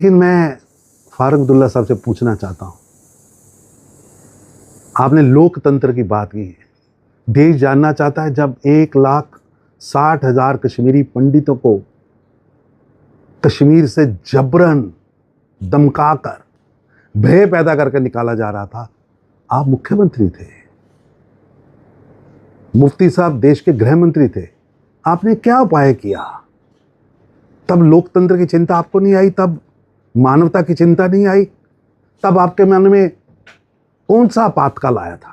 लेकिन मैं फारूक अब्दुल्ला साहब से पूछना चाहता हूं, आपने लोकतंत्र की बात की है। देश जानना चाहता है जब 1,60,000 कश्मीरी पंडितों को कश्मीर से जबरन धमकाकर भय पैदा करके निकाला जा रहा था, आप मुख्यमंत्री थे, मुफ्ती साहब देश के गृह मंत्री थे, आपने क्या उपाय किया? तब लोकतंत्र की चिंता आपको नहीं आई, तब मानवता की चिंता नहीं आई, तब आपके मन में कौन सा आपातकाल आया था?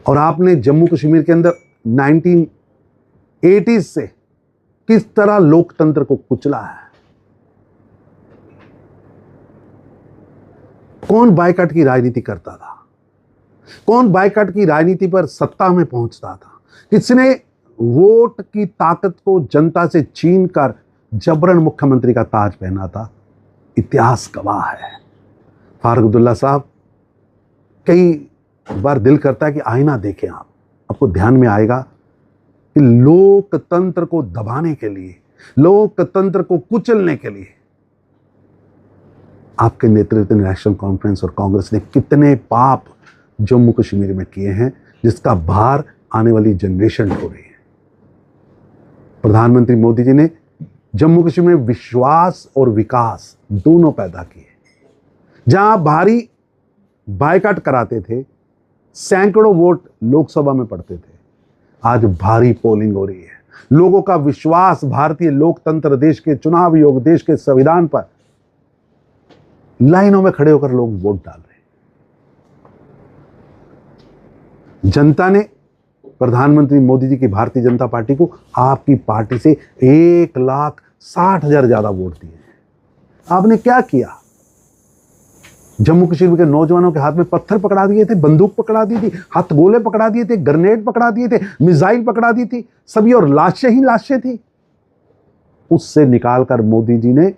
और आपने जम्मू कश्मीर के अंदर 1980s से किस तरह लोकतंत्र को कुचला है? कौन बायकॉट की राजनीति करता था? कौन बायकॉट की राजनीति पर सत्ता में पहुंचता था? किसने वोट की ताकत को जनता से छीनकर जबरन मुख्यमंत्री का ताज पहना था? इतिहास गवाह है। फारूक अब्दुल्ला साहब, कई बार दिल करता है कि आईना देखें आप, आपको ध्यान में आएगा कि लोकतंत्र को दबाने के लिए, लोकतंत्र को कुचलने के लिए आपके नेतृत्व में नेशनल कॉन्फ्रेंस और कांग्रेस ने कितने पाप जम्मू कश्मीर में किए हैं, जिसका भार आने वाली जनरेशन ढो रही है। प्रधानमंत्री मोदी जी ने जम्मू कश्मीर में विश्वास और विकास दोनों पैदा किए। जहां भारी बायकॉट कराते थे, सैकड़ों वोट लोकसभा में पड़ते थे, आज भारी पोलिंग हो रही है। लोगों का विश्वास भारतीय लोकतंत्र, देश के चुनाव योग, देश के संविधान पर लाइनों में खड़े होकर लोग वोट डाल रहे हैं। जनता ने प्रधानमंत्री मोदी जी की भारतीय जनता पार्टी को आपकी पार्टी से 1,60,000 ज्यादा वोट दिए हैं। आपने क्या किया? जम्मू कश्मीर के नौजवानों के हाथ में पत्थर पकड़ा दिए थे, बंदूक पकड़ा दी थी, हथगोले पकड़ा दिए थे, ग्रेनेड पकड़ा दिए थे, मिसाइल पकड़ा दी थी, सभी और लाशें ही लाशें थी। उससे निकालकर मोदी जी ने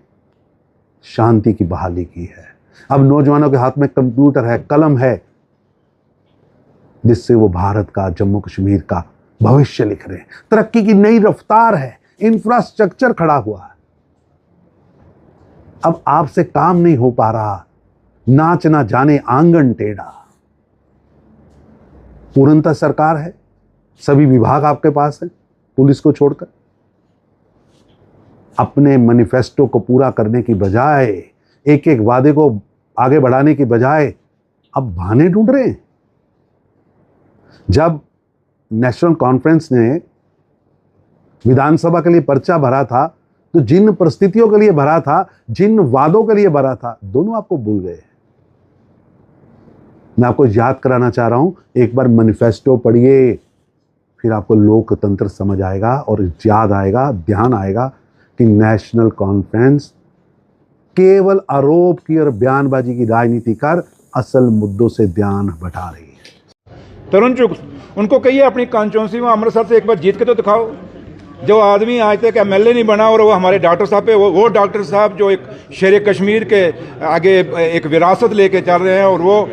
शांति की बहाली की है। अब नौजवानों के हाथ में कंप्यूटर है, कलम है, जिससे वो भारत का, जम्मू कश्मीर का भविष्य लिख रहे हैं। तरक्की की नई रफ्तार है, इंफ्रास्ट्रक्चर खड़ा हुआ है। अब आपसे काम नहीं हो पा रहा, नाच ना जाने आंगन टेढ़ा। पूर्णतः सरकार है, सभी विभाग आपके पास है, पुलिस को छोड़कर। अपने मैनिफेस्टो को पूरा करने की बजाय, एक एक वादे को आगे बढ़ाने की बजाय अब बहाने ढूंढ रहे हैं। जब नेशनल कॉन्फ्रेंस ने विधानसभा के लिए पर्चा भरा था, तो जिन परिस्थितियों के लिए भरा था, जिन वादों के लिए भरा था, दोनों आपको भूल गए। मैं आपको याद कराना चाह रहा हूं, एक बार मैनिफेस्टो पढ़िए, फिर आपको लोकतंत्र समझ आएगा और याद आएगा, ध्यान आएगा कि नेशनल कॉन्फ्रेंस केवल आरोप की और बयानबाजी की राजनीति कर असल मुद्दों से ध्यान बटा रही है। तरुण चुग, उनको कहिए अपनी कॉन्स्टिट्यूंसी में अमृतसर से एक बार जीत के तो दिखाओ। जो आदमी आज तक एमएलए नहीं बना और वो हमारे डॉक्टर साहब पे, वो डॉक्टर साहब जो एक शेर कश्मीर के आगे एक विरासत लेके चल रहे हैं, और वो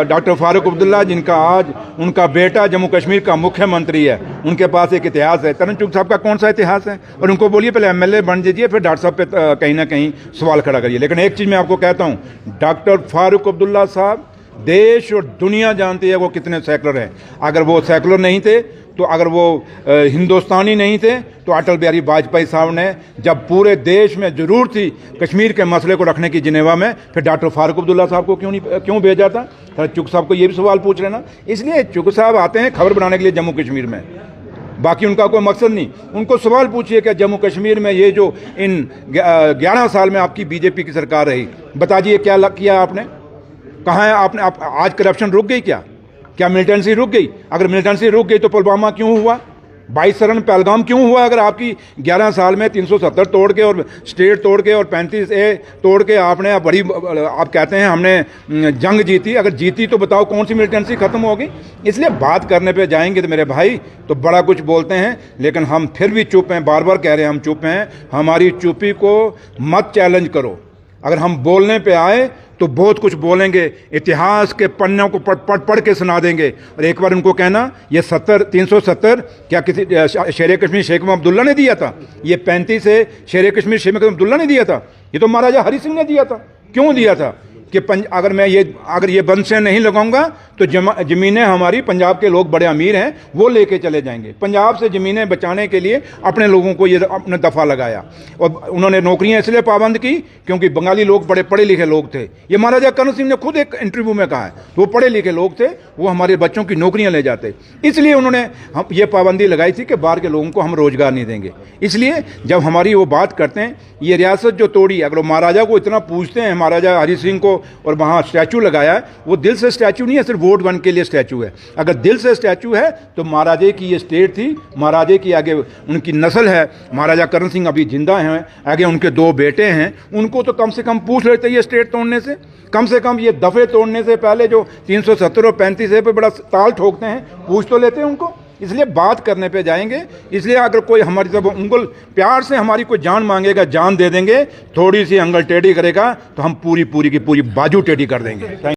डॉक्टर फारूक अब्दुल्ला, जिनका आज उनका बेटा जम्मू कश्मीर का मुख्यमंत्री है, उनके पास एक इतिहास है। तरुण चुग साहब का कौन सा इतिहास है? और उनको बोलिए पहले एमएलए बन दीजिए, फिर डॉक्टर साहब पे कहीं ना कहीं सवाल खड़ा करिए। लेकिन एक चीज़ मैं आपको कहता हूँ, डॉक्टर फारूक अब्दुल्ला साहब, देश और दुनिया जानती है वो कितने सेकुलर हैं। अगर वो सेकुलर नहीं थे, तो अगर वो हिंदुस्तानी नहीं थे, तो अटल बिहारी वाजपेयी साहब ने जब पूरे देश में जरूरत थी कश्मीर के मसले को रखने की जिनेवा में, फिर डॉक्टर फारूक अब्दुल्ला साहब को क्यों भेजा था? चुग साहब को ये भी सवाल पूछ लेना। इसलिए चुग साहब आते हैं खबर बनाने के लिए जम्मू कश्मीर में, बाकी उनका कोई मकसद नहीं। उनको सवाल पूछिए कि जम्मू कश्मीर में ये जो इन 11 साल में आपकी बीजेपी की सरकार रही, बताइए क्या किया आपने? कहाँ है आपने? आज करप्शन रुक गई क्या मिलिटेंसी रुक गई? अगर मिलिटेंसी रुक गई तो पुलवामा क्यों हुआ? 22 सरन पहलगाम क्यों हुआ? अगर आपकी 11 साल में 370 तोड़ के और स्टेट तोड़ के और 35A तोड़ के आपने आप कहते हैं हमने जंग जीती। अगर जीती तो बताओ कौन सी मिलिटेंसी खत्म होगी? इसलिए बात करने पे जाएंगे तो मेरे भाई तो बड़ा कुछ बोलते हैं, लेकिन हम फिर भी चुप हैं। बार बार कह रहे हैं हम चुप हैं। हमारी चुप्पी को मत चैलेंज करो। अगर हम बोलने पे आए तो बहुत कुछ बोलेंगे, इतिहास के पन्नों को पढ़ के सुना देंगे। और एक बार उनको कहना ये 370 क्या किसी शेर कश्मीर शेख महमूद अब्दुल्ला ने दिया था? ये 35 है शेर कश्मीर शेख महमूद अब्दुल्ला ने दिया था? ये तो महाराजा हरि सिंह ने दिया था। क्यों दिया था? कि अगर ये बंद से नहीं लगाऊंगा तो ज़मीनें हमारी, पंजाब के लोग बड़े अमीर हैं, वो लेके चले जाएंगे। पंजाब से ज़मीनें बचाने के लिए अपने लोगों को ये अपने दफ़ा लगाया। और उन्होंने नौकरियां इसलिए पाबंद की क्योंकि बंगाली लोग बड़े पढ़े लिखे लोग थे। ये महाराजा करण सिंह ने खुद एक इंटरव्यू में कहा है, वो पढ़े लिखे लोग थे, वो हमारे बच्चों की नौकरियां ले जाते। इसलिए उन्होंने ये पाबंदी लगाई थी कि बाहर के लोगों को हम रोज़गार नहीं देंगे। इसलिए जब हमारी वो बात करते हैं, ये रियासत जो तोड़ी, अगर महाराजा को इतना पूछते हैं, महाराजा हरि सिंह को, और वहाँ स्टैचू लगाया है, वो दिल से स्टैचू नहीं है, सिर्फ वोट बैंक के लिए स्टैचू है। अगर दिल से स्टैचू है तो महाराजे की ये स्टेट थी, महाराजे की आगे उनकी नस्ल है। महाराजा करण सिंह अभी जिंदा हैं, आगे उनके 2 बेटे हैं, उनको तो कम से कम पूछ लेते ये स्टेट तोड़ने से, कम ये दफ़े तोड़ने से पहले जो 370 और 35 पे बड़ा ताल ठोकते हैं, पूछ तो लेते हैं उनको। इसलिए बात करने पे जाएंगे। इसलिए अगर कोई हमारी सब उंगल प्यार से हमारी कोई जान मांगेगा, जान दे देंगे। थोड़ी सी अंगल टेढ़ी करेगा तो हम पूरी की पूरी बाजू टेढ़ी कर देंगे।